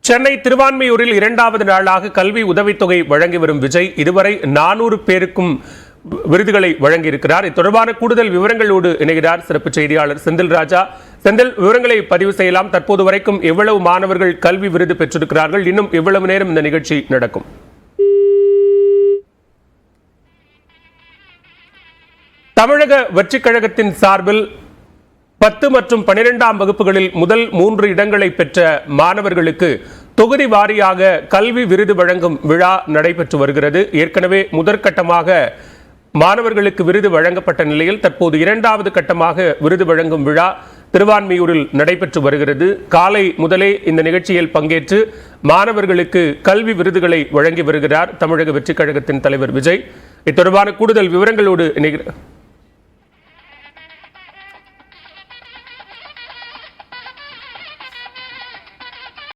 சென்னை திருவான்மியூரில் இரண்டாவது நாளாக கல்வி உதவித்தொகை வழங்கி வரும் விஜய் இதுவரை 400 பேருக்கும் விருதுகளை வழங்கியிருக்கிறார். இது தொடர்பான கூடுதல் விவரங்களோடு இணைகிறார் சிறப்பு செய்தியாளர் செந்தில் ராஜா. செந்தில், விவரங்களை பதிவு செய்யலாம். தற்போது வரைக்கும் எவ்வளவு மாணவர்கள் கல்வி விருது பெற்றிருக்கிறார்கள்? இன்னும் எவ்வளவு நேரம் இந்த நிகழ்ச்சி நடக்கும்? தமிழக வெற்றிக் கழகத்தின் சார்பில் 10 மற்றும் 12ஆம் வகுப்புகளில் முதல் 3 இடங்களை பெற்ற மாணவர்களுக்கு தொகுதி வாரியாக கல்வி விருது வழங்கும் விழா நடைபெற்று வருகிறது. ஏற்கனவே முதற்கட்டமாக மாணவர்களுக்கு விருது வழங்கப்பட்ட நிலையில் தற்போது 2வது கட்டமாக விருது வழங்கும் விழா திருவான்மியூரில் நடைபெற்று வருகிறது. காலை முதலே இந்த நிகழ்ச்சியில் பங்கேற்று மாணவர்களுக்கு கல்வி விருதுகளை வழங்கி வருகிறார் தமிழக வெற்றிக் கழகத்தின் தலைவர் விஜய். இது தொடர்பான கூடுதல் விவரங்களோடு இணைகிறார்.